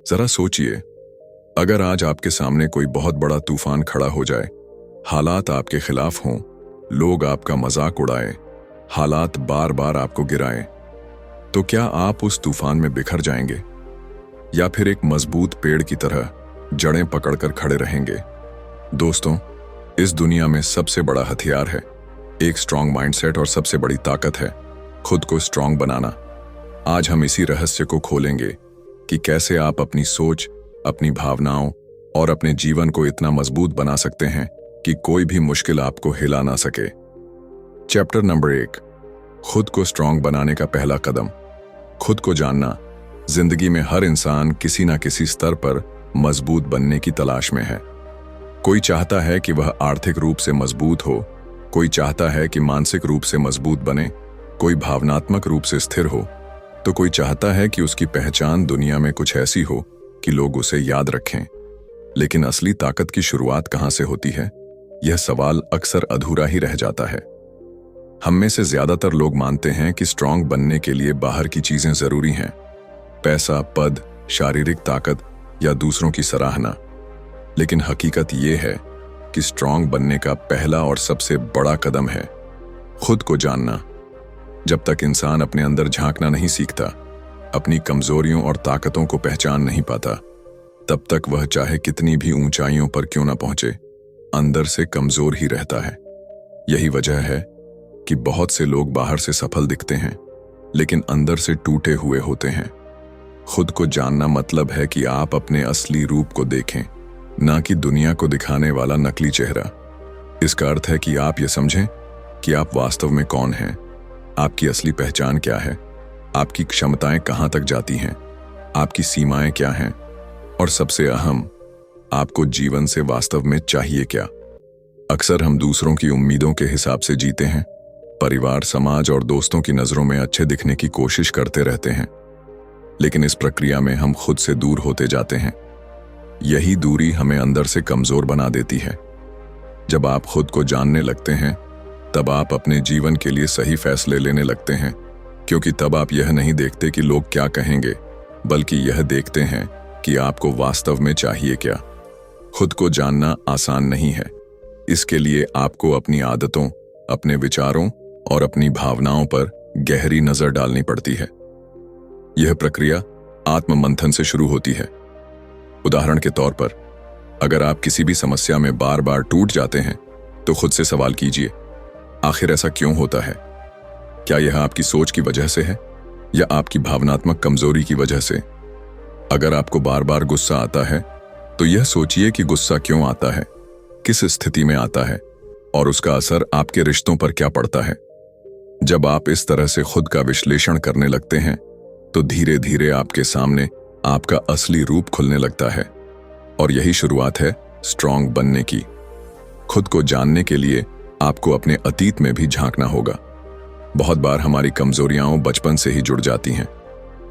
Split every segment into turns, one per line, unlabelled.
जरा सोचिए, अगर आज आपके सामने कोई बहुत बड़ा तूफान खड़ा हो जाए, हालात आपके खिलाफ हों, लोग आपका मजाक उड़ाएं, हालात बार बार आपको गिराएं, तो क्या आप उस तूफान में बिखर जाएंगे या फिर एक मजबूत पेड़ की तरह जड़ें पकड़कर खड़े रहेंगे? दोस्तों, इस दुनिया में सबसे बड़ा हथियार है एक स्ट्रांग माइंडसेट और सबसे बड़ी ताकत है खुद को स्ट्रांग बनाना। आज हम इसी रहस्य को खोलेंगे कि कैसे आप अपनी सोच, अपनी भावनाओं और अपने जीवन को इतना मजबूत बना सकते हैं कि कोई भी मुश्किल आपको हिला ना सके। चैप्टर नंबर 1, खुद को स्ट्रांग बनाने का पहला कदम। खुद को जानना। जिंदगी में हर इंसान किसी ना किसी स्तर पर मजबूत बनने की तलाश में है। कोई चाहता है कि वह आर्थिक रूप से मजबूत हो, कोई चाहता है कि मानसिक रूप से मजबूत बने, कोई भावनात्मक रूप से स्थिर हो, तो कोई चाहता है कि उसकी पहचान दुनिया में कुछ ऐसी हो कि लोग उसे याद रखें। लेकिन असली ताकत की शुरुआत कहां से होती है, यह सवाल अक्सर अधूरा ही रह जाता है। हम में से ज्यादातर लोग मानते हैं कि स्ट्रांग बनने के लिए बाहर की चीजें जरूरी हैं, पैसा, पद, शारीरिक ताकत या दूसरों की सराहना। लेकिन हकीकत यह है कि स्ट्रांग बनने का पहला और सबसे बड़ा कदम है खुद को जानना। जब तक इंसान अपने अंदर झांकना नहीं सीखता, अपनी कमजोरियों और ताकतों को पहचान नहीं पाता, तब तक वह चाहे कितनी भी ऊंचाइयों पर क्यों ना पहुंचे, अंदर से कमजोर ही रहता है। यही वजह है कि बहुत से लोग बाहर से सफल दिखते हैं लेकिन अंदर से टूटे हुए होते हैं। खुद को जानना मतलब है कि आप अपने असली रूप को देखें, ना कि दुनिया को दिखाने वाला नकली चेहरा। इसका अर्थ है कि आप ये समझें कि आप वास्तव में कौन हैं, आपकी असली पहचान क्या है, आपकी क्षमताएं कहां तक जाती हैं, आपकी सीमाएं क्या हैं, और सबसे अहम, आपको जीवन से वास्तव में चाहिए क्या। अक्सर हम दूसरों की उम्मीदों के हिसाब से जीते हैं, परिवार, समाज और दोस्तों की नजरों में अच्छे दिखने की कोशिश करते रहते हैं, लेकिन इस प्रक्रिया में हम खुद से दूर होते जाते हैं। यही दूरी हमें अंदर से कमजोर बना देती है। जब आप खुद को जानने लगते हैं, तब आप अपने जीवन के लिए सही फैसले लेने लगते हैं, क्योंकि तब आप यह नहीं देखते कि लोग क्या कहेंगे, बल्कि यह देखते हैं कि आपको वास्तव में चाहिए क्या। खुद को जानना आसान नहीं है। इसके लिए आपको अपनी आदतों, अपने विचारों और अपनी भावनाओं पर गहरी नजर डालनी पड़ती है। यह प्रक्रिया आत्म-मंथन से शुरू होती है। उदाहरण के तौर पर, अगर आप किसी भी समस्या में बार बार टूट जाते हैं, तो खुद से सवाल कीजिए, आखिर ऐसा क्यों होता है? क्या यह आपकी सोच की वजह से है या आपकी भावनात्मक कमजोरी की वजह से? अगर आपको बार बार गुस्सा आता है, तो यह सोचिए कि गुस्सा क्यों आता है, किस स्थिति में आता है और उसका असर आपके रिश्तों पर क्या पड़ता है। जब आप इस तरह से खुद का विश्लेषण करने लगते हैं, तो धीरे धीरे आपके सामने आपका असली रूप खुलने लगता है, और यही शुरुआत है स्ट्रांग बनने की। खुद को जानने के लिए आपको अपने अतीत में भी झांकना होगा। बहुत बार हमारी कमजोरियां बचपन से ही जुड़ जाती हैं।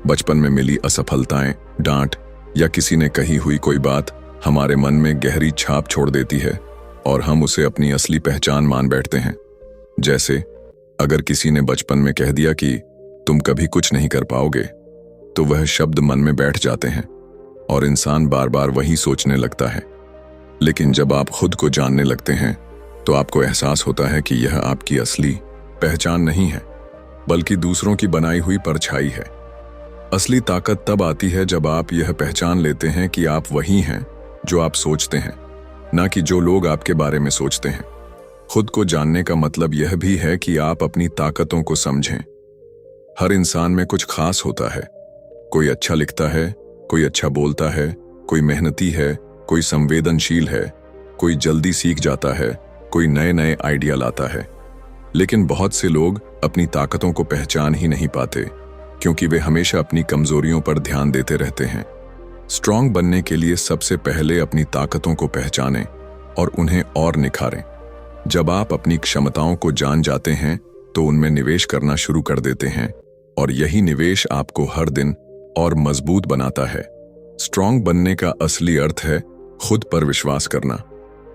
बचपन में मिली असफलताएं, डांट या किसी ने कही हुई कोई बात हमारे मन में गहरी छाप छोड़ देती है और हम उसे अपनी असली पहचान मान बैठते हैं। जैसे अगर किसी ने बचपन में कह दिया कि तुम कभी कुछ नहीं कर पाओगे, तो वह शब्द मन में बैठ जाते हैं और इंसान बार बार वही सोचने लगता है। लेकिन जब आप खुद को जानने लगते हैं, तो आपको एहसास होता है कि यह आपकी असली पहचान नहीं है, बल्कि दूसरों की बनाई हुई परछाई है। असली ताकत तब आती है जब आप यह पहचान लेते हैं कि आप वही हैं जो आप सोचते हैं, ना कि जो लोग आपके बारे में सोचते हैं। खुद को जानने का मतलब यह भी है कि आप अपनी ताकतों को समझें। हर इंसान में कुछ खास होता है। कोई अच्छा लिखता है, कोई अच्छा बोलता है, कोई मेहनती है, कोई संवेदनशील है, कोई जल्दी सीख जाता है, कोई नए नए आइडिया लाता है। लेकिन बहुत से लोग अपनी ताकतों को पहचान ही नहीं पाते, क्योंकि वे हमेशा अपनी कमजोरियों पर ध्यान देते रहते हैं। स्ट्रांग बनने के लिए सबसे पहले अपनी ताकतों को पहचानें और उन्हें और निखारें। जब आप अपनी क्षमताओं को जान जाते हैं, तो उनमें निवेश करना शुरू कर देते हैं, और यही निवेश आपको हर दिन और मजबूत बनाता है। स्ट्रांग बनने का असली अर्थ है खुद पर विश्वास करना,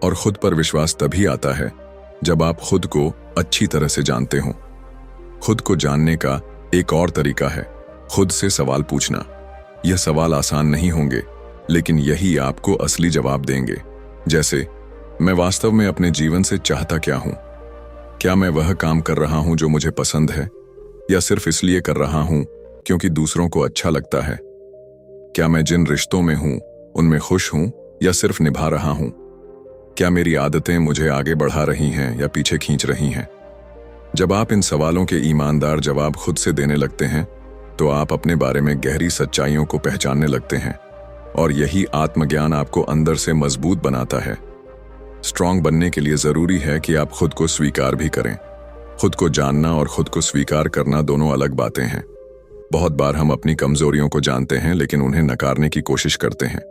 और खुद पर विश्वास तभी आता है जब आप खुद को अच्छी तरह से जानते हो। खुद को जानने का एक और तरीका है खुद से सवाल पूछना। यह सवाल आसान नहीं होंगे, लेकिन यही आपको असली जवाब देंगे। जैसे, मैं वास्तव में अपने जीवन से चाहता क्या हूं? क्या मैं वह काम कर रहा हूं जो मुझे पसंद है, या सिर्फ इसलिए कर रहा हूं क्योंकि दूसरों को अच्छा लगता है? क्या मैं जिन रिश्तों में हूं उनमें खुश हूं या सिर्फ निभा रहा हूं? क्या मेरी आदतें मुझे आगे बढ़ा रही हैं या पीछे खींच रही हैं? जब आप इन सवालों के ईमानदार जवाब खुद से देने लगते हैं, तो आप अपने बारे में गहरी सच्चाइयों को पहचानने लगते हैं, और यही आत्मज्ञान आपको अंदर से मजबूत बनाता है। स्ट्रांग बनने के लिए जरूरी है कि आप खुद को स्वीकार भी करें। खुद को जानना और खुद को स्वीकार करना दोनों अलग बातें हैं। बहुत बार हम अपनी कमजोरियों को जानते हैं लेकिन उन्हें नकारने की कोशिश करते हैं।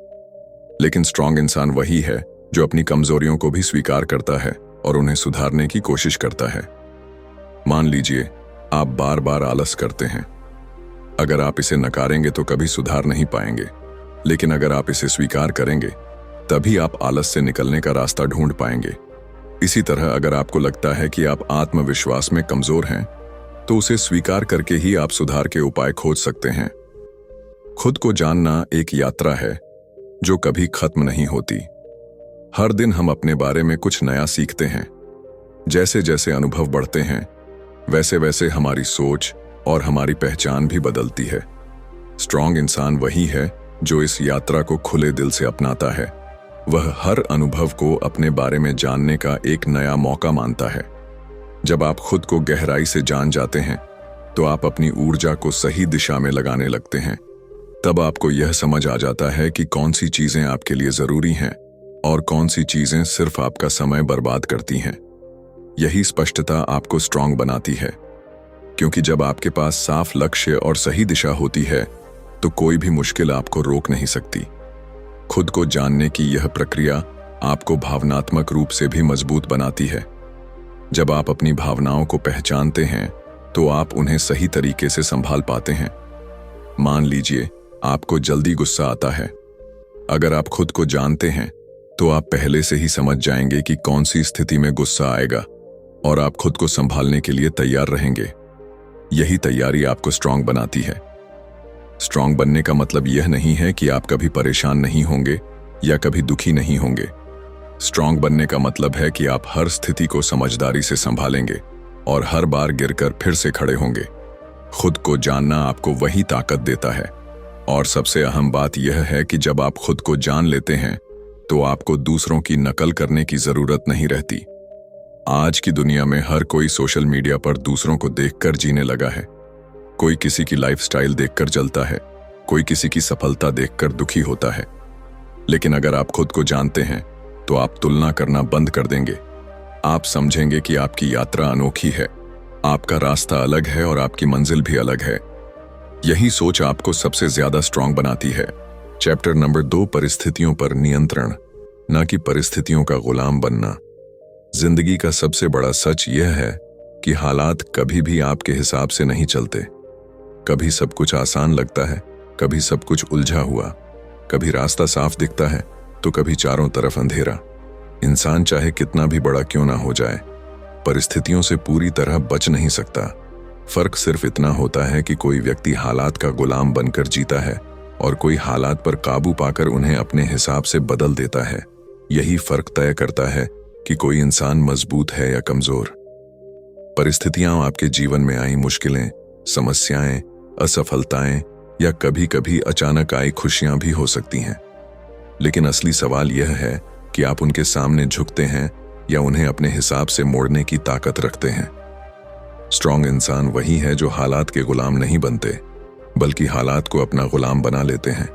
लेकिन स्ट्रांग इंसान वही है जो अपनी कमजोरियों को भी स्वीकार करता है और उन्हें सुधारने की कोशिश करता है। मान लीजिए आप बार बार आलस करते हैं। अगर आप इसे नकारेंगे तो कभी सुधार नहीं पाएंगे, लेकिन अगर आप इसे स्वीकार करेंगे तभी आप आलस से निकलने का रास्ता ढूंढ पाएंगे। इसी तरह अगर आपको लगता है कि आप आत्मविश्वास में कमजोर हैं, तो उसे स्वीकार करके ही आप सुधार के उपाय खोज सकते हैं। खुद को जानना एक यात्रा है जो कभी खत्म नहीं होती। हर दिन हम अपने बारे में कुछ नया सीखते हैं। जैसे जैसे अनुभव बढ़ते हैं, वैसे वैसे हमारी सोच और हमारी पहचान भी बदलती है। स्ट्रांग इंसान वही है जो इस यात्रा को खुले दिल से अपनाता है। वह हर अनुभव को अपने बारे में जानने का एक नया मौका मानता है। जब आप खुद को गहराई से जान जाते हैं, तो आप अपनी ऊर्जा को सही दिशा में लगाने लगते हैं। तब आपको यह समझ आ जाता है कि कौन सी चीजें आपके लिए जरूरी हैं और कौन सी चीजें सिर्फ आपका समय बर्बाद करती हैं। यही स्पष्टता आपको स्ट्रांग बनाती है, क्योंकि जब आपके पास साफ लक्ष्य और सही दिशा होती है, तो कोई भी मुश्किल आपको रोक नहीं सकती। खुद को जानने की यह प्रक्रिया आपको भावनात्मक रूप से भी मजबूत बनाती है। जब आप अपनी भावनाओं को पहचानते हैं, तो आप उन्हें सही तरीके से संभाल पाते हैं। मान लीजिए आपको जल्दी गुस्सा आता है। अगर आप खुद को जानते हैं, तो आप पहले से ही समझ जाएंगे कि कौन सी स्थिति में गुस्सा आएगा, और आप खुद को संभालने के लिए तैयार रहेंगे। यही तैयारी आपको स्ट्रांग बनाती है। स्ट्रांग बनने का मतलब यह नहीं है कि आप कभी परेशान नहीं होंगे या कभी दुखी नहीं होंगे। स्ट्रांग बनने का मतलब है कि आप हर स्थिति को समझदारी से संभालेंगे और हर बार गिरकर फिर से खड़े होंगे। खुद को जानना आपको वही ताकत देता है। और सबसे अहम बात यह है कि जब आप खुद को जान लेते हैं, तो आपको दूसरों की नकल करने की जरूरत नहीं रहती। आज की दुनिया में हर कोई सोशल मीडिया पर दूसरों को देखकर जीने लगा है। कोई किसी की लाइफस्टाइल देखकर जलता है, कोई किसी की सफलता देखकर दुखी होता है। लेकिन अगर आप खुद को जानते हैं, तो आप तुलना करना बंद कर देंगे। आप समझेंगे कि आपकी यात्रा अनोखी है, आपका रास्ता अलग है और आपकी मंजिल भी अलग है। यही सोच आपको सबसे ज्यादा स्ट्रांग बनाती है। चैप्टर नंबर 2, परिस्थितियों पर नियंत्रण, न कि परिस्थितियों का गुलाम बनना। जिंदगी का सबसे बड़ा सच यह है कि हालात कभी भी आपके हिसाब से नहीं चलते। कभी सब कुछ आसान लगता है, कभी सब कुछ उलझा हुआ, कभी रास्ता साफ दिखता है तो कभी चारों तरफ अंधेरा। इंसान चाहे कितना भी बड़ा क्यों ना हो जाए, परिस्थितियों से पूरी तरह बच नहीं सकता। फर्क सिर्फ इतना होता है कि कोई व्यक्ति हालात का गुलाम बनकर जीता है और कोई हालात पर काबू पाकर उन्हें अपने हिसाब से बदल देता है। यही फर्क तय करता है कि कोई इंसान मजबूत है या कमजोर। परिस्थितियां आपके जीवन में आई मुश्किलें, समस्याएं, असफलताएं या कभी कभी अचानक आई खुशियां भी हो सकती हैं। लेकिन असली सवाल यह है कि आप उनके सामने झुकते हैं या उन्हें अपने हिसाब से मोड़ने की ताकत रखते हैं। स्ट्रांग इंसान वही है जो हालात के गुलाम नहीं बनते, बल्कि हालात को अपना गुलाम बना लेते हैं।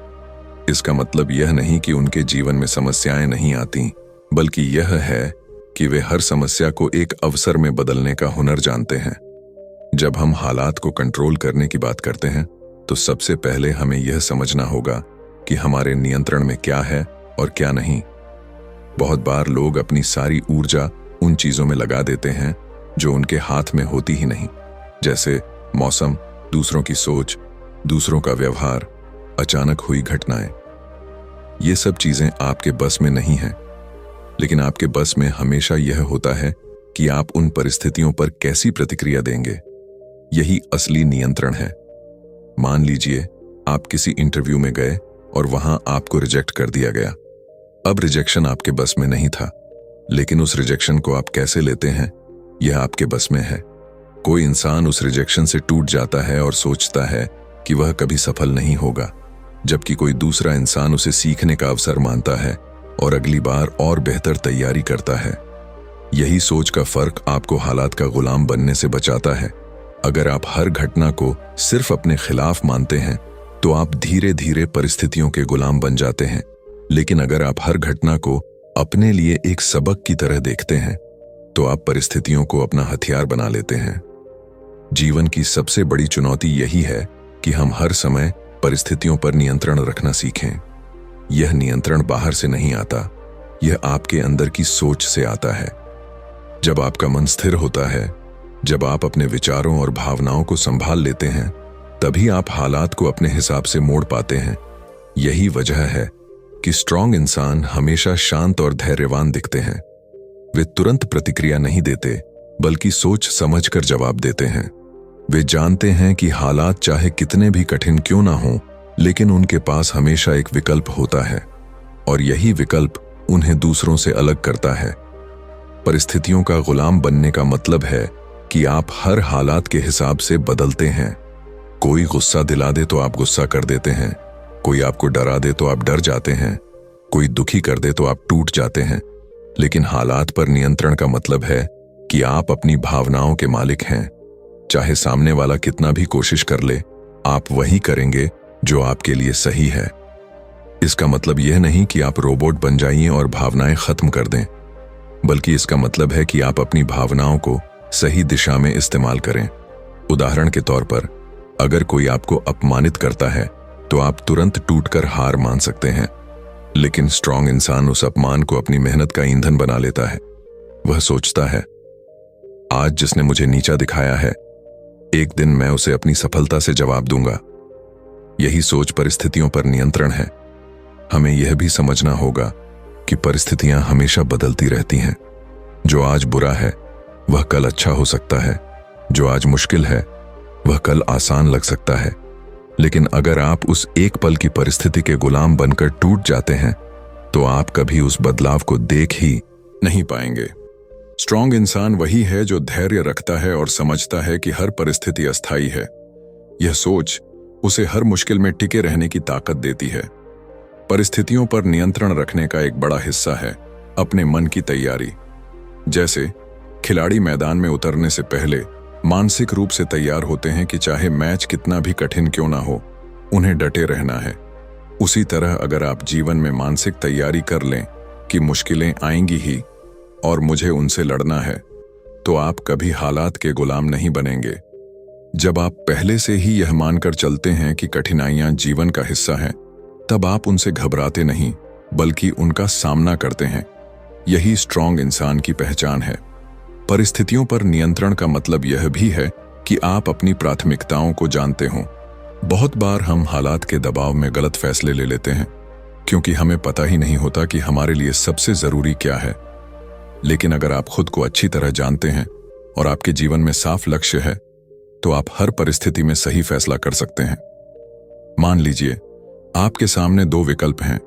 इसका मतलब यह नहीं कि उनके जीवन में समस्याएं नहीं आती, बल्कि यह है कि वे हर समस्या को एक अवसर में बदलने का हुनर जानते हैं। जब हम हालात को कंट्रोल करने की बात करते हैं, तो सबसे पहले हमें यह समझना होगा कि हमारे नियंत्रण में क्या है और क्या नहीं। बहुत बार लोग अपनी सारी ऊर्जा उन चीजों में लगा देते हैं जो उनके हाथ में होती ही नहीं, जैसे मौसम, दूसरों की सोच, दूसरों का व्यवहार, अचानक हुई घटनाएं। ये सब चीजें आपके बस में नहीं हैं, लेकिन आपके बस में हमेशा यह होता है कि आप उन परिस्थितियों पर कैसी प्रतिक्रिया देंगे। यही असली नियंत्रण है। मान लीजिए आप किसी इंटरव्यू में गए और वहां आपको रिजेक्ट कर दिया गया। अब रिजेक्शन आपके बस में नहीं था, लेकिन उस रिजेक्शन को आप कैसे लेते हैं यह आपके बस में है। कोई इंसान उस रिजेक्शन से टूट जाता है और सोचता है कि वह कभी सफल नहीं होगा, जबकि कोई दूसरा इंसान उसे सीखने का अवसर मानता है और अगली बार और बेहतर तैयारी करता है। यही सोच का फर्क आपको हालात का गुलाम बनने से बचाता है। अगर आप हर घटना को सिर्फ अपने खिलाफ मानते हैं तो आप धीरे धीरे परिस्थितियों के गुलाम बन जाते हैं, लेकिन अगर आप हर घटना को अपने लिए एक सबक की तरह देखते हैं तो आप परिस्थितियों को अपना हथियार बना लेते हैं। जीवन की सबसे बड़ी चुनौती यही है कि हम हर समय परिस्थितियों पर नियंत्रण रखना सीखें। यह नियंत्रण बाहर से नहीं आता, यह आपके अंदर की सोच से आता है। जब आपका मन स्थिर होता है, जब आप अपने विचारों और भावनाओं को संभाल लेते हैं, तभी आप हालात को अपने हिसाब से मोड़ पाते हैं। यही वजह है कि स्ट्रांग इंसान हमेशा शांत और धैर्यवान दिखते हैं। वे तुरंत प्रतिक्रिया नहीं देते, बल्कि सोच समझकर जवाब देते हैं। वे जानते हैं कि हालात चाहे कितने भी कठिन क्यों ना हों, लेकिन उनके पास हमेशा एक विकल्प होता है, और यही विकल्प उन्हें दूसरों से अलग करता है। परिस्थितियों का गुलाम बनने का मतलब है कि आप हर हालात के हिसाब से बदलते हैं। कोई गुस्सा दिला दे तो आप गुस्सा कर देते हैं, कोई आपको डरा दे तो आप डर जाते हैं, कोई दुखी कर दे तो आप टूट जाते हैं। लेकिन हालात पर नियंत्रण का मतलब है कि आप अपनी भावनाओं के मालिक हैं। चाहे सामने वाला कितना भी कोशिश कर ले, आप वही करेंगे जो आपके लिए सही है। इसका मतलब यह नहीं कि आप रोबोट बन जाइए और भावनाएं खत्म कर दें, बल्कि इसका मतलब है कि आप अपनी भावनाओं को सही दिशा में इस्तेमाल करें। उदाहरण के तौर पर, अगर कोई आपको अपमानित करता है तो आप तुरंत टूटकर हार मान सकते हैं, लेकिन स्ट्रांग इंसान उस अपमान को अपनी मेहनत का ईंधन बना लेता है। वह सोचता है, आज जिसने मुझे नीचा दिखाया है, एक दिन मैं उसे अपनी सफलता से जवाब दूंगा। यही सोच परिस्थितियों पर नियंत्रण है। हमें यह भी समझना होगा कि परिस्थितियां हमेशा बदलती रहती हैं। जो आज बुरा है वह कल अच्छा हो सकता है, जो आज मुश्किल है वह कल आसान लग सकता है। लेकिन अगर आप उस एक पल की परिस्थिति के गुलाम बनकर टूट जाते हैं तो आप कभी उस बदलाव को देख ही नहीं पाएंगे। स्ट्रांग इंसान वही है जो धैर्य रखता है और समझता है कि हर परिस्थिति अस्थायी है। यह सोच उसे हर मुश्किल में टिके रहने की ताकत देती है। परिस्थितियों पर नियंत्रण रखने का एक बड़ा हिस्सा है अपने मन की तैयारी। जैसे खिलाड़ी मैदान में उतरने से पहले मानसिक रूप से तैयार होते हैं कि चाहे मैच कितना भी कठिन क्यों ना हो, उन्हें डटे रहना है। उसी तरह अगर आप जीवन में मानसिक तैयारी कर लें कि मुश्किलें आएंगी ही और मुझे उनसे लड़ना है, तो आप कभी हालात के गुलाम नहीं बनेंगे। जब आप पहले से ही यह मानकर चलते हैं कि कठिनाइयां जीवन का हिस्सा हैं, तब आप उनसे घबराते नहीं, बल्कि उनका सामना करते हैं। यही स्ट्रांग इंसान की पहचान है। परिस्थितियों पर नियंत्रण का मतलब यह भी है कि आप अपनी प्राथमिकताओं को जानते हों। बहुत बार हम हालात के दबाव में गलत फैसले ले लेते हैं, क्योंकि हमें पता ही नहीं होता कि हमारे लिए सबसे जरूरी क्या है। लेकिन अगर आप खुद को अच्छी तरह जानते हैं और आपके जीवन में साफ लक्ष्य है, तो आप हर परिस्थिति में सही फैसला कर सकते हैं। मान लीजिए आपके सामने दो विकल्प हैं,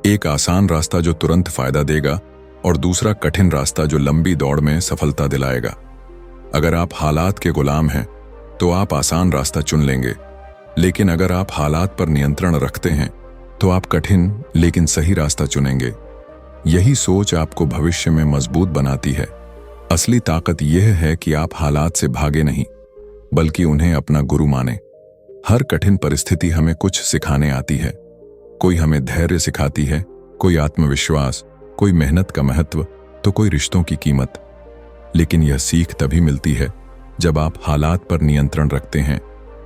एक आसान रास्ता जो तुरंत फायदा देगा और दूसरा कठिन रास्ता जो लंबी दौड़ में सफलता दिलाएगा। अगर आप हालात के गुलाम हैं तो आप आसान रास्ता चुन लेंगे, लेकिन अगर आप हालात पर नियंत्रण रखते हैं तो आप कठिन लेकिन सही रास्ता चुनेंगे। यही सोच आपको भविष्य में मजबूत बनाती है। असली ताकत यह है कि आप हालात से भागे नहीं, बल्कि उन्हें अपना गुरु माने। हर कठिन परिस्थिति हमें कुछ सिखाने आती है। कोई हमें धैर्य सिखाती है, कोई आत्मविश्वास, कोई मेहनत का महत्व, तो कोई रिश्तों की कीमत। लेकिन यह सीख तभी मिलती है जब आप हालात पर नियंत्रण रखते हैं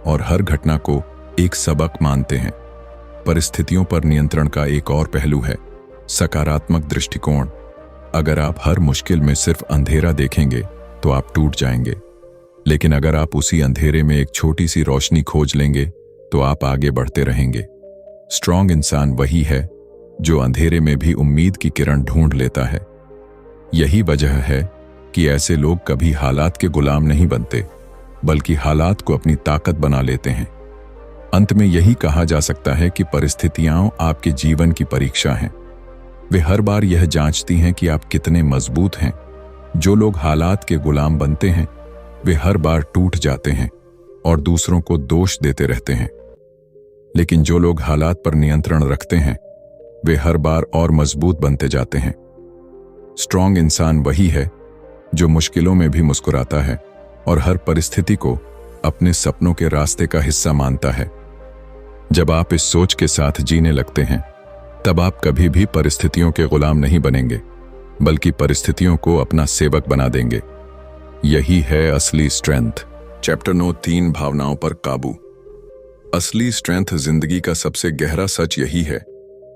और हर घटना को एक सबक मानते हैं। परिस्थितियों पर नियंत्रण का एक और पहलू है सकारात्मक दृष्टिकोण। अगर आप हर मुश्किल में सिर्फ अंधेरा देखेंगे तो आप टूट जाएंगे, लेकिन अगर आप उसी अंधेरे में एक छोटी सी रोशनी खोज लेंगे तो आप आगे बढ़ते रहेंगे। स्ट्रांग इंसान वही है जो अंधेरे में भी उम्मीद की किरण ढूंढ लेता है। यही वजह है कि ऐसे लोग कभी हालात के गुलाम नहीं बनते, बल्कि हालात को अपनी ताकत बना लेते हैं। अंत में यही कहा जा सकता है कि परिस्थितियां आपके जीवन की परीक्षा हैं। वे हर बार यह जांचती हैं कि आप कितने मजबूत हैं। जो लोग हालात के गुलाम बनते हैं वे हर बार टूट जाते हैं और दूसरों को दोष देते रहते हैं। लेकिन जो लोग हालात पर नियंत्रण रखते हैं वे हर बार और मजबूत बनते जाते हैं। स्ट्रांग इंसान वही है जो मुश्किलों में भी मुस्कुराता है और हर परिस्थिति को अपने सपनों के रास्ते का हिस्सा मानता है। जब आप इस सोच के साथ जीने लगते हैं तब आप कभी भी परिस्थितियों के गुलाम नहीं बनेंगे, बल्कि परिस्थितियों को अपना सेवक बना देंगे। यही है असली स्ट्रेंथ। चैप्टर 9 3 भावनाओं पर काबू। असली स्ट्रेंथ जिंदगी का सबसे गहरा सच यही है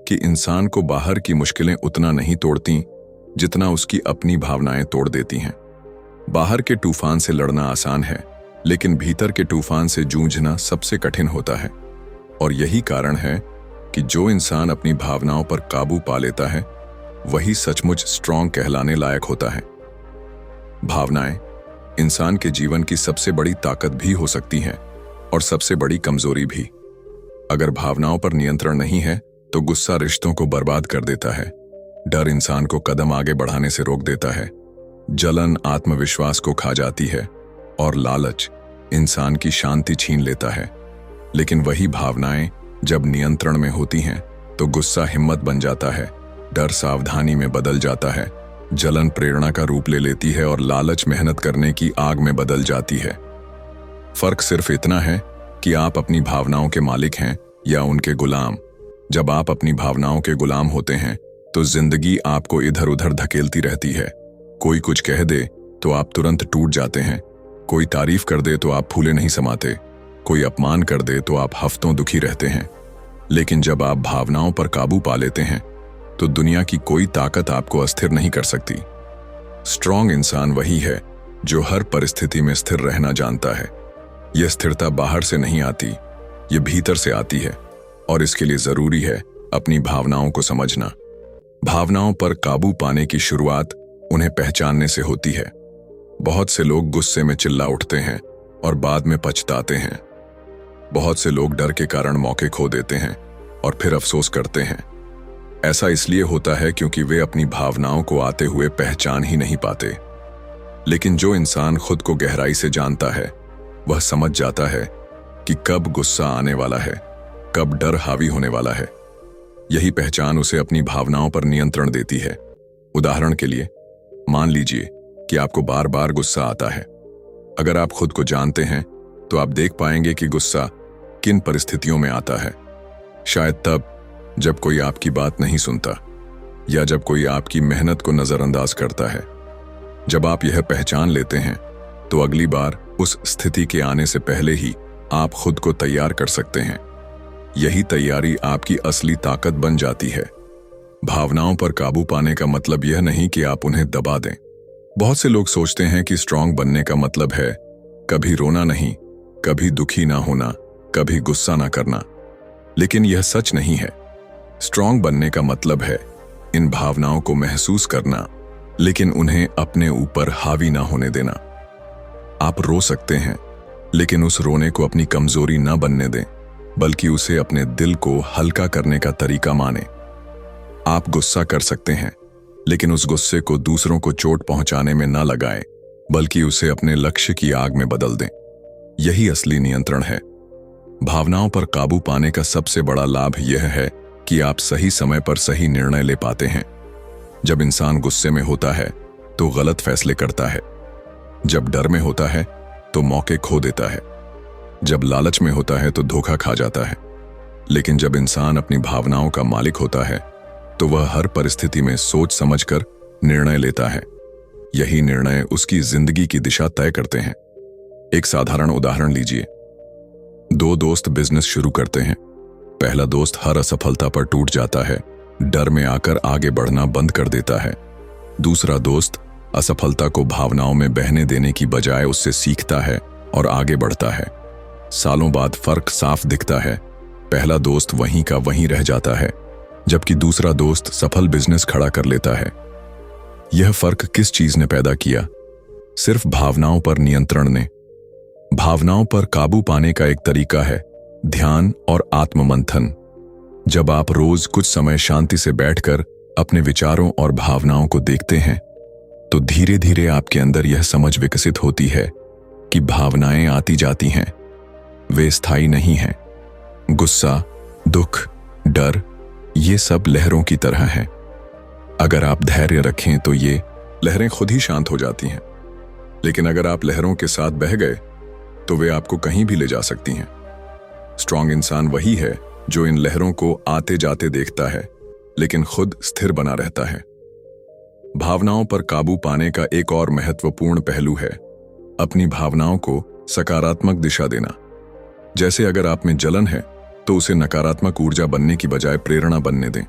कि इंसान को बाहर की मुश्किलें उतना नहीं तोड़ती जितना उसकी अपनी भावनाएं तोड़ देती हैं। बाहर के तूफान से लड़ना आसान है, लेकिन भीतर के तूफान से जूझना सबसे कठिन होता है। और यही कारण है कि जो इंसान अपनी भावनाओं पर काबू पा लेता है वही सचमुच स्ट्रांग कहलाने लायक होता है। भावनाएं इंसान के जीवन की सबसे बड़ी ताकत भी हो सकती हैं और सबसे बड़ी कमजोरी भी। अगर भावनाओं पर नियंत्रण नहीं है तो गुस्सा रिश्तों को बर्बाद कर देता है, डर इंसान को कदम आगे बढ़ाने से रोक देता है, जलन आत्मविश्वास को खा जाती है और लालच इंसान की शांति छीन लेता है। लेकिन वही भावनाएं जब नियंत्रण में होती हैं तो गुस्सा हिम्मत बन जाता है, डर सावधानी में बदल जाता है, जलन प्रेरणा का रूप ले लेती है और लालच मेहनत करने की आग में बदल जाती है। फर्क सिर्फ इतना है कि आप अपनी भावनाओं के मालिक हैं या उनके गुलाम। जब आप अपनी भावनाओं के गुलाम होते हैं तो जिंदगी आपको इधर उधर धकेलती रहती है। कोई कुछ कह दे तो आप तुरंत टूट जाते हैं, कोई तारीफ कर दे तो आप फूले नहीं समाते, कोई अपमान कर दे तो आप हफ्तों दुखी रहते हैं। लेकिन जब आप भावनाओं पर काबू पा लेते हैं तो दुनिया की कोई ताकत आपको अस्थिर नहीं कर सकती। स्ट्रांग इंसान वही है जो हर परिस्थिति में स्थिर रहना जानता है। यह स्थिरता बाहर से नहीं आती, यह भीतर से आती है और इसके लिए जरूरी है अपनी भावनाओं को समझना। भावनाओं पर काबू पाने की शुरुआत उन्हें पहचानने से होती है। बहुत से लोग गुस्से में चिल्ला उठते हैं और बाद में पछताते हैं। बहुत से लोग डर के कारण मौके खो देते हैं और फिर अफसोस करते हैं। ऐसा इसलिए होता है क्योंकि वे अपनी भावनाओं को आते हुए पहचान ही नहीं पाते। लेकिन जो इंसान खुद को गहराई से जानता है वह समझ जाता है कि कब गुस्सा आने वाला है, कब डर हावी होने वाला है। यही पहचान उसे अपनी भावनाओं पर नियंत्रण देती है। उदाहरण के लिए, मान लीजिए कि आपको बार बार गुस्सा आता है। अगर आप खुद को जानते हैं तो आप देख पाएंगे कि गुस्सा किन परिस्थितियों में आता है। शायद तब जब कोई आपकी बात नहीं सुनता या जब कोई आपकी मेहनत को नजरअंदाज करता है। जब आप यह पहचान लेते हैं तो अगली बार उस स्थिति के आने से पहले ही आप खुद को तैयार कर सकते हैं। यही तैयारी आपकी असली ताकत बन जाती है। भावनाओं पर काबू पाने का मतलब यह नहीं कि आप उन्हें दबा दें। बहुत से लोग सोचते हैं कि स्ट्रांग बनने का मतलब है कभी रोना नहीं, कभी दुखी ना होना, कभी गुस्सा ना करना। लेकिन यह सच नहीं है। स्ट्रांग बनने का मतलब है इन भावनाओं को महसूस करना, लेकिन उन्हें अपने ऊपर हावी ना होने देना। आप रो सकते हैं, लेकिन उस रोने को अपनी कमजोरी ना बनने दें, बल्कि उसे अपने दिल को हल्का करने का तरीका माने। आप गुस्सा कर सकते हैं, लेकिन उस गुस्से को दूसरों को चोट पहुंचाने में ना लगाएं, बल्कि उसे अपने लक्ष्य की आग में बदल दें। यही असली नियंत्रण है। भावनाओं पर काबू पाने का सबसे बड़ा लाभ यह है कि आप सही समय पर सही निर्णय ले पाते हैं। जब इंसान गुस्से में होता है तो गलत फैसले करता है। जब डर में होता है तो मौके खो देता है। जब लालच में होता है तो धोखा खा जाता है। लेकिन जब इंसान अपनी भावनाओं का मालिक होता है तो वह हर परिस्थिति में सोच समझकर निर्णय लेता है। यही निर्णय उसकी जिंदगी की दिशा तय करते हैं। एक साधारण उदाहरण लीजिए। दो दोस्त बिजनेस शुरू करते हैं। पहला दोस्त हर असफलता पर टूट जाता है, डर में आकर आगे बढ़ना बंद कर देता है। दूसरा दोस्त असफलता को भावनाओं में बहने देने की बजाय उससे सीखता है और आगे बढ़ता है। सालों बाद फर्क साफ दिखता है। पहला दोस्त वहीं का वहीं रह जाता है, जबकि दूसरा दोस्त सफल बिजनेस खड़ा कर लेता है। यह फर्क किस चीज ने पैदा किया? सिर्फ भावनाओं पर नियंत्रण ने। भावनाओं पर काबू पाने का एक तरीका है ध्यान और आत्ममंथन। जब आप रोज कुछ समय शांति से बैठकर अपने विचारों और भावनाओं को देखते हैं तो धीरे धीरे आपके अंदर यह समझ विकसित होती है कि भावनाएं आती जाती हैं, वे स्थायी नहीं हैं। गुस्सा, दुख, डर, ये सब लहरों की तरह हैं। अगर आप धैर्य रखें तो ये लहरें खुद ही शांत हो जाती हैं, लेकिन अगर आप लहरों के साथ बह गए तो वे आपको कहीं भी ले जा सकती हैं। स्ट्रांग इंसान वही है जो इन लहरों को आते जाते देखता है लेकिन खुद स्थिर बना रहता है। भावनाओं पर काबू पाने का एक और महत्वपूर्ण पहलू है अपनी भावनाओं को सकारात्मक दिशा देना। जैसे अगर आप में जलन है तो उसे नकारात्मक ऊर्जा बनने की बजाय प्रेरणा बनने दें।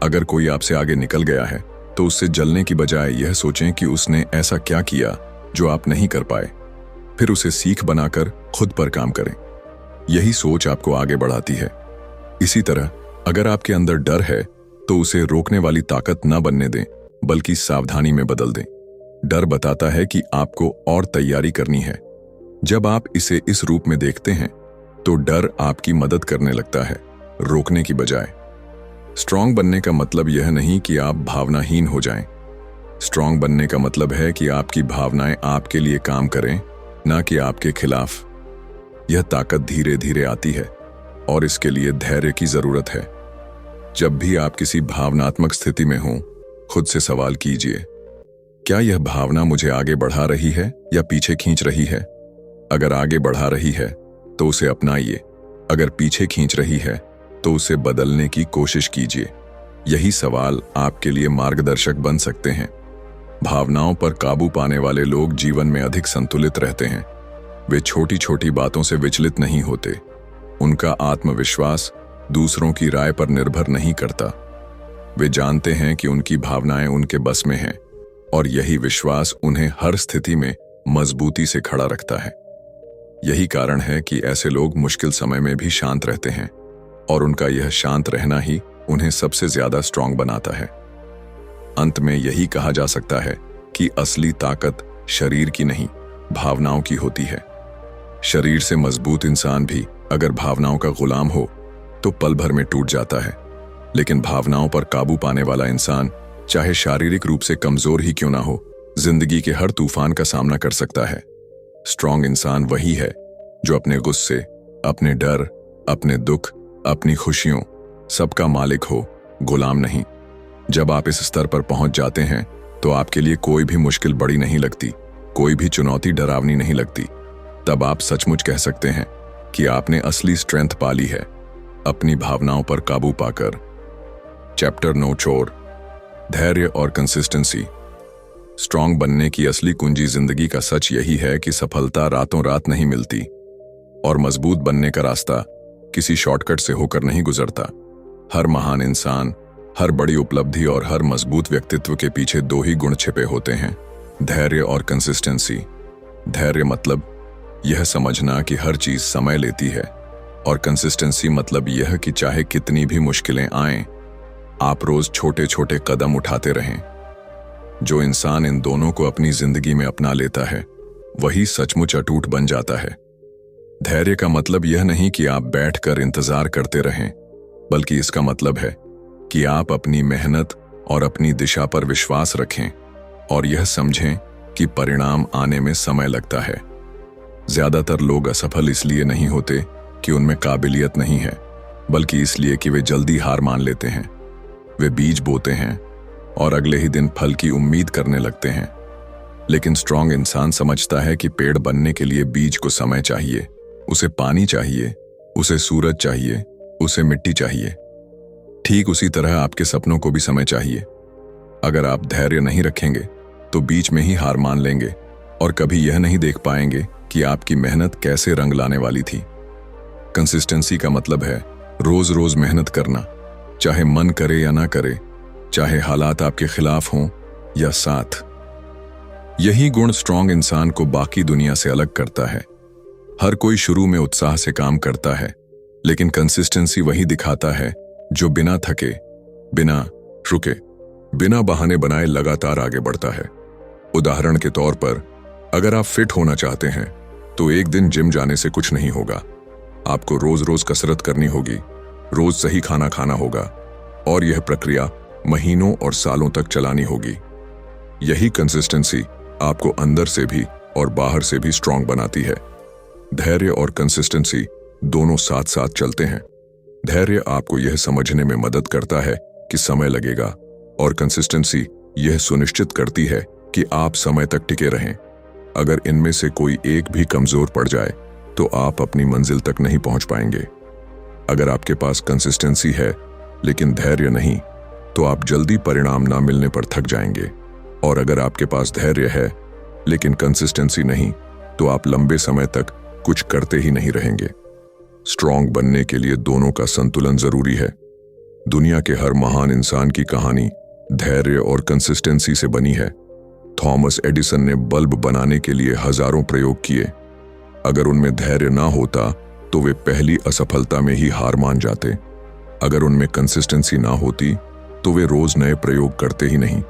अगर कोई आपसे आगे निकल गया है तो उससे जलने की बजाय यह सोचें कि उसने ऐसा क्या किया जो आप नहीं कर पाए, फिर उसे सीख बनाकर खुद पर काम करें। यही सोच आपको आगे बढ़ाती है। इसी तरह अगर आपके अंदर डर है तो उसे रोकने वाली ताकत न बनने दें, बल्कि सावधानी में बदल दें। डर बताता है कि आपको और तैयारी करनी है। जब आप इसे इस रूप में देखते हैं तो डर आपकी मदद करने लगता है, रोकने की बजाय। स्ट्रांग बनने का मतलब यह नहीं कि आप भावनाहीन हो जाएं। स्ट्रांग बनने का मतलब है कि आपकी भावनाएं आपके लिए काम करें, ना कि आपके खिलाफ। यह ताकत धीरे धीरे आती है और इसके लिए धैर्य की जरूरत है। जब भी आप किसी भावनात्मक स्थिति में हों, खुद से सवाल कीजिए, क्या यह भावना मुझे आगे बढ़ा रही है या पीछे खींच रही है? अगर आगे बढ़ा रही है तो उसे अपनाइए, अगर पीछे खींच रही है तो उसे बदलने की कोशिश कीजिए। यही सवाल आपके लिए मार्गदर्शक बन सकते हैं। भावनाओं पर काबू पाने वाले लोग जीवन में अधिक संतुलित रहते हैं। वे छोटी छोटी बातों से विचलित नहीं होते। उनका आत्मविश्वास दूसरों की राय पर निर्भर नहीं करता। वे जानते हैं कि उनकी भावनाएं उनके बस में हैं और यही विश्वास उन्हें हर स्थिति में मजबूती से खड़ा रखता है। यही कारण है कि ऐसे लोग मुश्किल समय में भी शांत रहते हैं और उनका यह शांत रहना ही उन्हें सबसे ज्यादा स्ट्रांग बनाता है। अंत में यही कहा जा सकता है कि असली ताकत शरीर की नहीं, भावनाओं की होती है। शरीर से मजबूत इंसान भी अगर भावनाओं का गुलाम हो तो पल भर में टूट जाता है, लेकिन भावनाओं पर काबू पाने वाला इंसान चाहे शारीरिक रूप से कमजोर ही क्यों ना हो, जिंदगी के हर तूफान का सामना कर सकता है। स्ट्रांग इंसान वही है जो अपने गुस्से, अपने डर, अपने दुख, अपनी खुशियों, सबका मालिक हो, गुलाम नहीं। जब आप इस स्तर पर पहुंच जाते हैं तो आपके लिए कोई भी मुश्किल बड़ी नहीं लगती, कोई भी चुनौती डरावनी नहीं लगती। तब आप सचमुच कह सकते हैं कि आपने असली स्ट्रेंथ पाली है, अपनी भावनाओं पर काबू पाकर। चैप्टर 9 चोर, धैर्य और कंसिस्टेंसी। स्ट्रांग बनने की असली कुंजी जिंदगी का सच यही है कि सफलता रातों रात नहीं मिलती और मजबूत बनने का रास्ता किसी शॉर्टकट से होकर नहीं गुजरता। हर महान इंसान, हर बड़ी उपलब्धि और हर मजबूत व्यक्तित्व के पीछे दो ही गुण छिपे होते हैं, धैर्य और कंसिस्टेंसी। धैर्य मतलब यह समझना कि हर चीज समय लेती है, और कंसिस्टेंसी मतलब यह कि चाहे कितनी भी मुश्किलें आएं, आप रोज छोटे छोटे कदम उठाते रहें। जो इंसान इन दोनों को अपनी जिंदगी में अपना लेता है वही सचमुच अटूट बन जाता है। धैर्य का मतलब यह नहीं कि आप बैठकर इंतजार करते रहें, बल्कि इसका मतलब है कि आप अपनी मेहनत और अपनी दिशा पर विश्वास रखें और यह समझें कि परिणाम आने में समय लगता है। ज्यादातर लोग असफल इसलिए नहीं होते कि उनमें काबिलियत नहीं है, बल्कि इसलिए कि वे जल्दी हार मान लेते हैं। वे बीज बोते हैं और अगले ही दिन फल की उम्मीद करने लगते हैं। लेकिन स्ट्रांग इंसान समझता है कि पेड़ बनने के लिए बीज को समय चाहिए, उसे पानी चाहिए, उसे सूरज चाहिए, उसे मिट्टी चाहिए। ठीक उसी तरह आपके सपनों को भी समय चाहिए। अगर आप धैर्य नहीं रखेंगे तो बीच में ही हार मान लेंगे और कभी यह नहीं देख पाएंगे कि आपकी मेहनत कैसे रंग लाने वाली थी। कंसिस्टेंसी का मतलब है रोज रोज मेहनत करना, चाहे मन करे या ना करे, चाहे हालात आपके खिलाफ हों या साथ। यही गुण स्ट्रांग इंसान को बाकी दुनिया से अलग करता है। हर कोई शुरू में उत्साह से काम करता है, लेकिन कंसिस्टेंसी वही दिखाता है जो बिना थके, बिना रुके, बिना बहाने बनाए लगातार आगे बढ़ता है। उदाहरण के तौर पर, अगर आप फिट होना चाहते हैं तो एक दिन जिम जाने से कुछ नहीं होगा। आपको रोज रोज कसरत करनी होगी, रोज सही खाना खाना होगा और यह प्रक्रिया महीनों और सालों तक चलानी होगी। यही कंसिस्टेंसी आपको अंदर से भी और बाहर से भी स्ट्रांग बनाती है। धैर्य और कंसिस्टेंसी दोनों साथ साथ चलते हैं। धैर्य आपको यह समझने में मदद करता है कि समय लगेगा और कंसिस्टेंसी यह सुनिश्चित करती है कि आप समय तक टिके रहें। अगर इनमें से कोई एक भी कमजोर पड़ जाए तो आप अपनी मंजिल तक नहीं पहुंच पाएंगे। अगर आपके पास कंसिस्टेंसी है लेकिन धैर्य नहीं तो आप जल्दी परिणाम ना मिलने पर थक जाएंगे, और अगर आपके पास धैर्य है लेकिन कंसिस्टेंसी नहीं तो आप लंबे समय तक कुछ करते ही नहीं रहेंगे। स्ट्रांग बनने के लिए दोनों का संतुलन जरूरी है। दुनिया के हर महान इंसान की कहानी धैर्य और कंसिस्टेंसी से बनी है। थॉमस एडिसन ने बल्ब बनाने के लिए हजारों प्रयोग किए। अगर उनमें धैर्य ना होता तो वे पहली असफलता में ही हार मान जाते। अगर उनमें कंसिस्टेंसी ना होती तो वे रोज नए प्रयोग करते ही नहीं,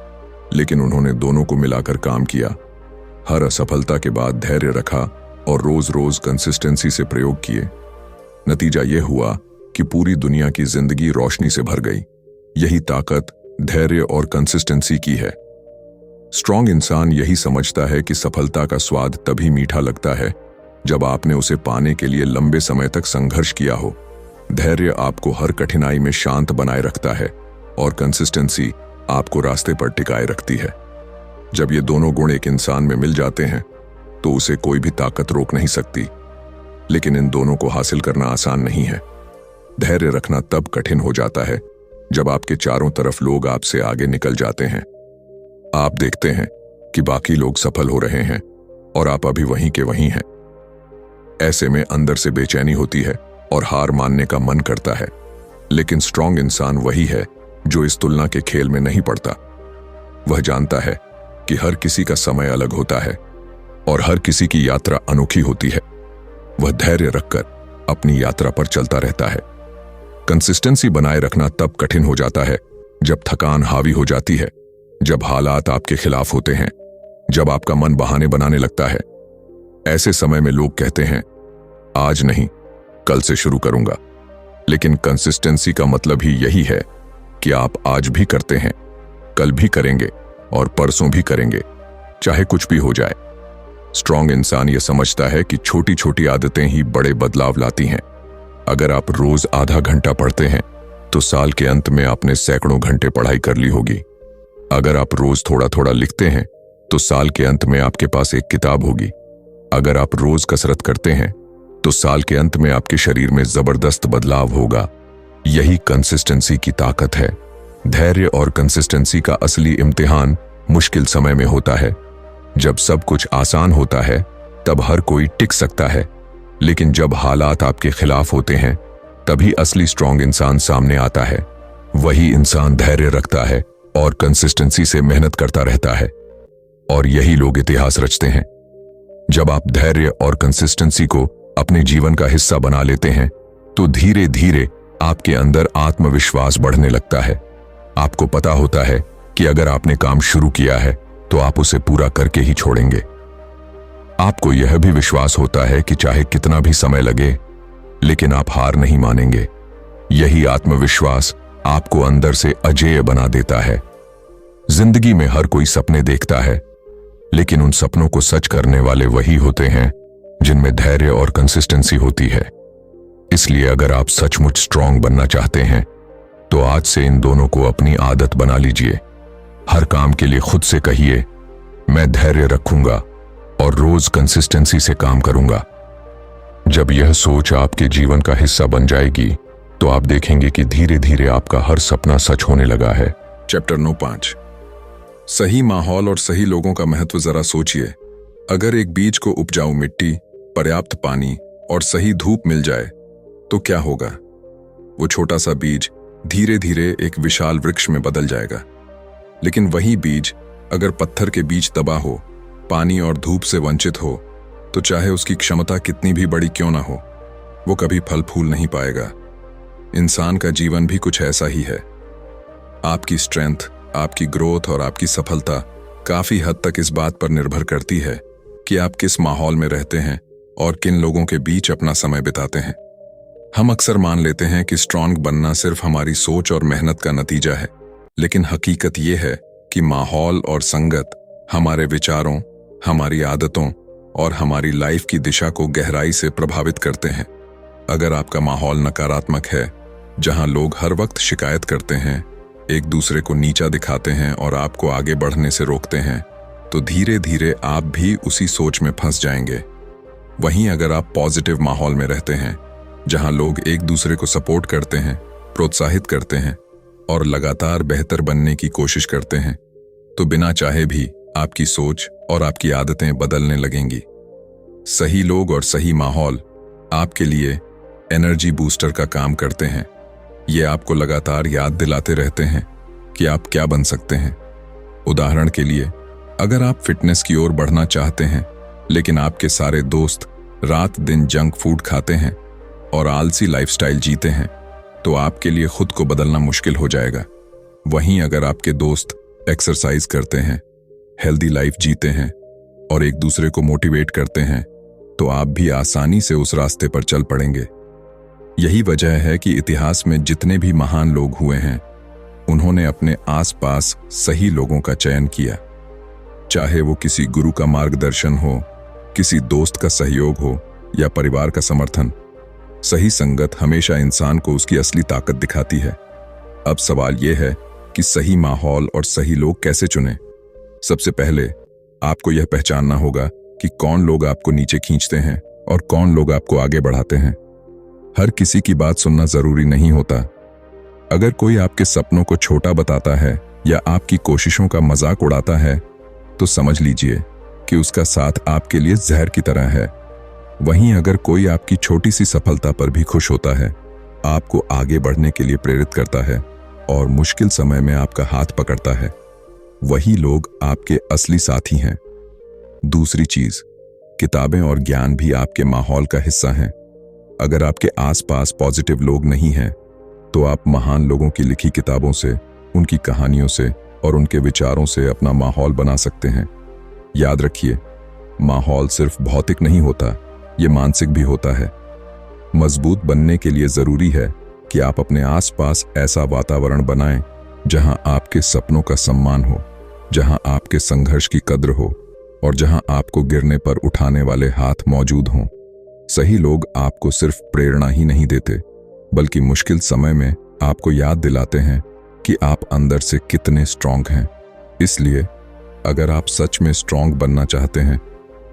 लेकिन उन्होंने दोनों को मिलाकर काम किया। हर असफलता के बाद धैर्य रखा और रोज रोज कंसिस्टेंसी से प्रयोग किए। नतीजा यह हुआ कि पूरी दुनिया की जिंदगी रोशनी से भर गई। यही ताकत धैर्य और कंसिस्टेंसी की है। स्ट्रांग इंसान यही समझता है कि सफलता का स्वाद तभी मीठा लगता है जब आपने उसे पाने के लिए लंबे समय तक संघर्ष किया हो। धैर्य आपको हर कठिनाई में शांत बनाए रखता है और कंसिस्टेंसी आपको रास्ते पर टिकाए रखती है। जब ये दोनों गुण एक इंसान में मिल जाते हैं तो उसे कोई भी ताकत रोक नहीं सकती। लेकिन इन दोनों को हासिल करना आसान नहीं है। धैर्य रखना तब कठिन हो जाता है जब आपके चारों तरफ लोग आपसे आगे निकल जाते हैं। आप देखते हैं कि बाकी लोग सफल हो रहे हैं और आप अभी वहीं के वहीं हैं। ऐसे में अंदर से बेचैनी होती है और हार मानने का मन करता है। लेकिन स्ट्रांग इंसान वही है जो इस तुलना के खेल में नहीं पड़ता। वह जानता है कि हर किसी का समय अलग होता है और हर किसी की यात्रा अनोखी होती है। वह धैर्य रखकर अपनी यात्रा पर चलता रहता है। कंसिस्टेंसी बनाए रखना तब कठिन हो जाता है जब थकान हावी हो जाती है, जब हालात आपके खिलाफ होते हैं, जब आपका मन बहाने बनाने लगता है। ऐसे समय में लोग कहते हैं, आज नहीं, कल से शुरू करूंगा। लेकिन कंसिस्टेंसी का मतलब ही यही है कि आप आज भी करते हैं, कल भी करेंगे और परसों भी करेंगे, चाहे कुछ भी हो जाए। स्ट्रांग इंसान यह समझता है कि छोटी छोटी आदतें ही बड़े बदलाव लाती हैं। अगर आप रोज आधा घंटा पढ़ते हैं तो साल के अंत में आपने सैकड़ों घंटे पढ़ाई कर ली होगी। अगर आप रोज थोड़ा थोड़ा लिखते हैं तो साल के अंत में आपके पास एक किताब होगी। अगर आप रोज कसरत करते हैं तो साल के अंत में आपके शरीर में जबरदस्त बदलाव होगा। यही कंसिस्टेंसी की ताकत है। धैर्य और कंसिस्टेंसी का असली इम्तिहान मुश्किल समय में होता है। जब सब कुछ आसान होता है तब हर कोई टिक सकता है, लेकिन जब हालात आपके खिलाफ होते हैं तभी असली स्ट्रांग इंसान सामने आता है। वही इंसान धैर्य रखता है और कंसिस्टेंसी से मेहनत करता रहता है, और यही लोग इतिहास रचते हैं। जब आप धैर्य और कंसिस्टेंसी को अपने जीवन का हिस्सा बना लेते हैं तो धीरे धीरे आपके अंदर आत्मविश्वास बढ़ने लगता है। आपको पता होता है कि अगर आपने काम शुरू किया है तो आप उसे पूरा करके ही छोड़ेंगे। आपको यह भी विश्वास होता है कि चाहे कितना भी समय लगे, लेकिन आप हार नहीं मानेंगे। यही आत्मविश्वास आपको अंदर से अजेय बना देता है। जिंदगी में हर कोई सपने देखता है, लेकिन उन सपनों को सच करने वाले वही होते हैं जिनमें धैर्य और कंसिस्टेंसी होती है। इसलिए अगर आप सचमुच स्ट्रांग बनना चाहते हैं तो आज से इन दोनों को अपनी आदत बना लीजिए। हर काम के लिए खुद से कहिए, मैं धैर्य रखूंगा और रोज कंसिस्टेंसी से काम करूंगा। जब यह सोच आपके जीवन का हिस्सा बन जाएगी तो आप देखेंगे कि धीरे धीरे आपका हर सपना सच होने लगा है।
चैप्टर 9:5 सही माहौल और सही लोगों का महत्व जरा सोचिए। अगर एक बीज को उपजाऊ मिट्टी, पर्याप्त पानी और सही धूप मिल जाए तो क्या होगा? वो छोटा सा बीज धीरे धीरे एक विशाल वृक्ष में बदल जाएगा। लेकिन वही बीज अगर पत्थर के बीच दबा हो, पानी और धूप से वंचित हो, तो चाहे उसकी क्षमता कितनी भी बड़ी क्यों ना हो, वो कभी फल फूल नहीं पाएगा। इंसान का जीवन भी कुछ ऐसा ही है। आपकी स्ट्रेंथ, आपकी ग्रोथ और आपकी सफलता काफी हद तक इस बात पर निर्भर करती है कि आप किस माहौल में रहते हैं और किन लोगों के बीच अपना समय बिताते हैं। हम अक्सर मान लेते हैं कि स्ट्रांग बनना सिर्फ हमारी सोच और मेहनत का नतीजा है, लेकिन हकीकत यह है कि माहौल और संगत हमारे विचारों, हमारी आदतों और हमारी लाइफ की दिशा को गहराई से प्रभावित करते हैं। अगर आपका माहौल नकारात्मक है, जहां लोग हर वक्त शिकायत करते हैं, एक दूसरे को नीचा दिखाते हैं और आपको आगे बढ़ने से रोकते हैं, तो धीरे धीरे आप भी उसी सोच में फंस जाएंगे। वहीं अगर आप पॉजिटिव माहौल में रहते हैं, जहां लोग एक दूसरे को सपोर्ट करते हैं, प्रोत्साहित करते हैं और लगातार बेहतर बनने की कोशिश करते हैं, तो बिना चाहे भी आपकी सोच और आपकी आदतें बदलने लगेंगी। सही लोग और सही माहौल आपके लिए एनर्जी बूस्टर का काम करते हैं। ये आपको लगातार याद दिलाते रहते हैं कि आप क्या बन सकते हैं। उदाहरण के लिए, अगर आप फिटनेस की ओर बढ़ना चाहते हैं, लेकिन आपके सारे दोस्त रात दिन जंक फूड खाते हैं और आलसी लाइफस्टाइल जीते हैं, तो आपके लिए खुद को बदलना मुश्किल हो जाएगा। वहीं अगर आपके दोस्त एक्सरसाइज करते हैं, हेल्दी लाइफ जीते हैं और एक दूसरे को मोटिवेट करते हैं, तो आप भी आसानी से उस रास्ते पर चल पड़ेंगे। यही वजह है कि इतिहास में जितने भी महान लोग हुए हैं, उन्होंने अपने आसपास सही लोगों का चयन किया। चाहे वो किसी गुरु का मार्गदर्शन हो, किसी दोस्त का सहयोग हो या परिवार का समर्थन, सही संगत हमेशा इंसान को उसकी असली ताकत दिखाती है। अब सवाल यह है कि सही माहौल और सही लोग कैसे चुनें। सबसे पहले आपको यह पहचानना होगा कि कौन लोग आपको नीचे खींचते हैं और कौन लोग आपको आगे बढ़ाते हैं। हर किसी की बात सुनना जरूरी नहीं होता। अगर कोई आपके सपनों को छोटा बताता है या आपकी कोशिशों का मजाक उड़ाता है, तो समझ लीजिए कि उसका साथ आपके लिए जहर की तरह है। वहीं अगर कोई आपकी छोटी सी सफलता पर भी खुश होता है, आपको आगे बढ़ने के लिए प्रेरित करता है और मुश्किल समय में आपका हाथ पकड़ता है, वही लोग आपके असली साथी हैं। दूसरी चीज, किताबें और ज्ञान भी आपके माहौल का हिस्सा हैं। अगर आपके आसपास पॉजिटिव लोग नहीं हैं, तो आप महान लोगों की लिखी किताबों से, उनकी कहानियों से और उनके विचारों से अपना माहौल बना सकते हैं। याद रखिए, माहौल सिर्फ भौतिक नहीं होता, ये मानसिक भी होता है। मजबूत बनने के लिए जरूरी है कि आप अपने आसपास ऐसा वातावरण बनाएं जहां आपके सपनों का सम्मान हो, जहां आपके संघर्ष की कद्र हो और जहां आपको गिरने पर उठाने वाले हाथ मौजूद हों। सही लोग आपको सिर्फ प्रेरणा ही नहीं देते, बल्कि मुश्किल समय में आपको याद दिलाते हैं कि आप अंदर से कितने स्ट्रांग हैं। इसलिए अगर आप सच में स्ट्रांग बनना चाहते हैं,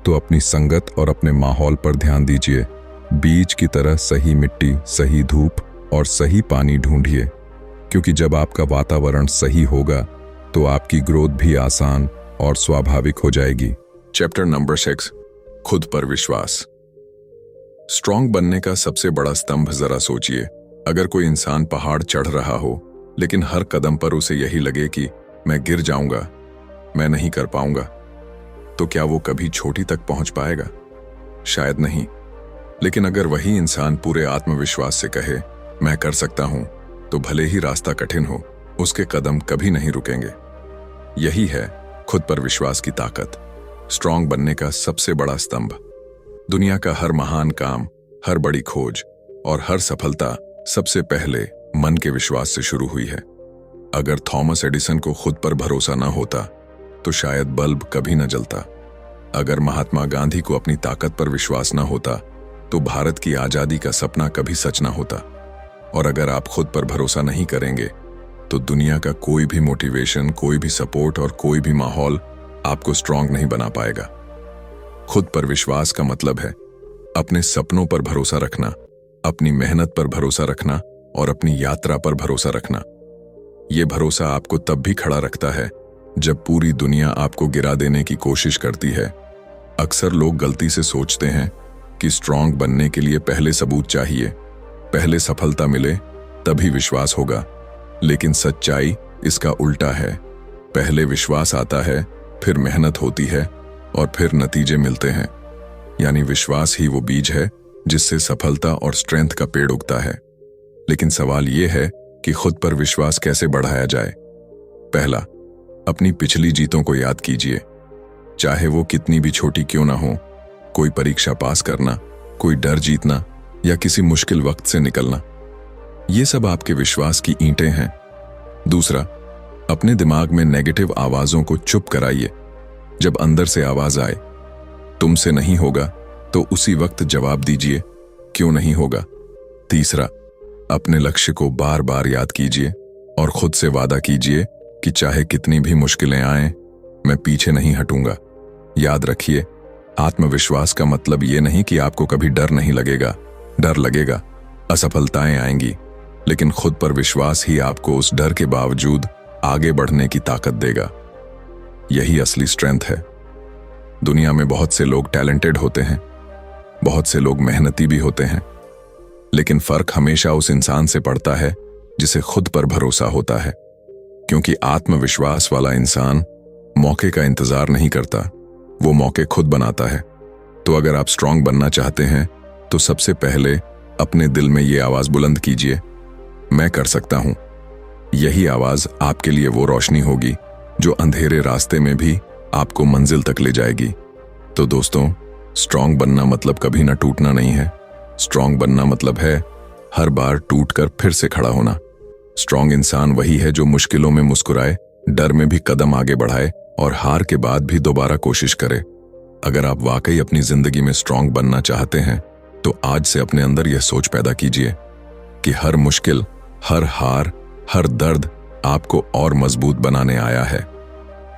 तो अपनी संगत और अपने माहौल पर ध्यान दीजिए। बीज की तरह सही मिट्टी, सही धूप और सही पानी ढूंढिए, क्योंकि जब आपका वातावरण सही होगा, तो आपकी ग्रोथ भी आसान और स्वाभाविक हो जाएगी।
चैप्टर नंबर 6, खुद पर विश्वास। स्ट्रांग बनने का सबसे बड़ा स्तंभ जरा सोचिए। अगर कोई इंसान पहाड़ चढ़ रहा हो, लेकिन हर कदम पर उसे यही लगे कि मैं गिर जाऊंगा, मैं नहीं कर पाऊंगा, तो क्या वो कभी चोटी तक पहुंच पाएगा? शायद नहीं। लेकिन अगर वही इंसान पूरे आत्मविश्वास से कहे, मैं कर सकता हूं, तो भले ही रास्ता कठिन हो, उसके कदम कभी नहीं रुकेंगे। यही है खुद पर विश्वास की ताकत, स्ट्रांग बनने का सबसे बड़ा स्तंभ। दुनिया का हर महान काम, हर बड़ी खोज और हर सफलता सबसे पहले मन के विश्वास से शुरू हुई है। अगर थॉमस एडिसन को खुद पर भरोसा न होता, तो शायद बल्ब कभी न जलता। अगर महात्मा गांधी को अपनी ताकत पर विश्वास न होता, तो भारत की आजादी का सपना कभी सच न होता। और अगर आप खुद पर भरोसा नहीं करेंगे, तो दुनिया का कोई भी मोटिवेशन, कोई भी सपोर्ट और कोई भी माहौल आपको स्ट्रांग नहीं बना पाएगा। खुद पर विश्वास का मतलब है अपने सपनों पर भरोसा रखना, अपनी मेहनत पर भरोसा रखना और अपनी यात्रा पर भरोसा रखना। यह भरोसा आपको तब भी खड़ा रखता है जब पूरी दुनिया आपको गिरा देने की कोशिश करती है। अक्सर लोग गलती से सोचते हैं कि स्ट्रांग बनने के लिए पहले सबूत चाहिए, पहले सफलता मिले तभी विश्वास होगा। लेकिन सच्चाई इसका उल्टा है। पहले विश्वास आता है, फिर मेहनत होती है और फिर नतीजे मिलते हैं। यानी विश्वास ही वो बीज है जिससे सफलता और स्ट्रेंथ का पेड़ उगता है। लेकिन सवाल यह है कि खुद पर विश्वास कैसे बढ़ाया जाए। पहला, अपनी पिछली जीतों को याद कीजिए, चाहे वो कितनी भी छोटी क्यों ना हो। कोई परीक्षा पास करना, कोई डर जीतना
या किसी मुश्किल वक्त से निकलना। ये सब आपके विश्वास की ईंटें हैं। दूसरा, अपने दिमाग में नेगेटिव आवाजों को चुप कराइए। जब अंदर से आवाज आए, तुमसे नहीं होगा, तो उसी वक्त जवाब दीजिए, क्यों नहीं होगा। तीसरा, अपने लक्ष्य को बार बार याद कीजिए और खुद से वादा कीजिए कि चाहे कितनी भी मुश्किलें आएं, मैं पीछे नहीं हटूंगा। याद रखिए, आत्मविश्वास का मतलब ये नहीं कि आपको कभी डर नहीं लगेगा। डर लगेगा, असफलताएं आएंगी, लेकिन खुद पर विश्वास ही आपको उस डर के बावजूद आगे बढ़ने की ताकत देगा। यही असली स्ट्रेंथ है। दुनिया में बहुत से लोग टैलेंटेड होते हैं, बहुत से लोग मेहनती भी होते हैं, लेकिन फर्क हमेशा उस इंसान से पड़ता है जिसे खुद पर भरोसा होता है। क्योंकि आत्मविश्वास वाला इंसान मौके का इंतजार नहीं करता, वो मौके खुद बनाता है। तो अगर आप स्ट्रांग बनना चाहते हैं, तो सबसे पहले अपने दिल में ये आवाज बुलंद कीजिए, मैं कर सकता हूं। यही आवाज आपके लिए वो रोशनी होगी जो अंधेरे रास्ते में भी आपको मंजिल तक ले जाएगी। तो दोस्तों, स्ट्रांग बनना मतलब कभी ना टूटना नहीं है। स्ट्रांग बनना मतलब है हर बार टूटकर फिर से खड़ा होना। स्ट्रांग इंसान वही है जो मुश्किलों में मुस्कुराए, डर में भी कदम आगे बढ़ाए और हार के बाद भी दोबारा कोशिश करे। अगर आप वाकई अपनी जिंदगी में स्ट्रांग बनना चाहते हैं, तो आज से अपने अंदर यह सोच पैदा कीजिए कि हर मुश्किल, हर हार, हर दर्द आपको और मजबूत बनाने आया है।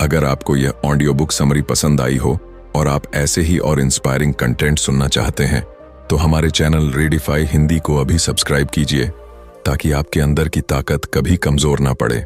अगर आपको यह ऑडियो बुक समरी पसंद आई हो और आप ऐसे ही और इंस्पायरिंग कंटेंट सुनना चाहते हैं, तो हमारे चैनल रेडिफाई हिंदी को अभी सब्सक्राइब कीजिए, ताकि आपके अंदर की ताकत कभी कमजोर ना पड़े।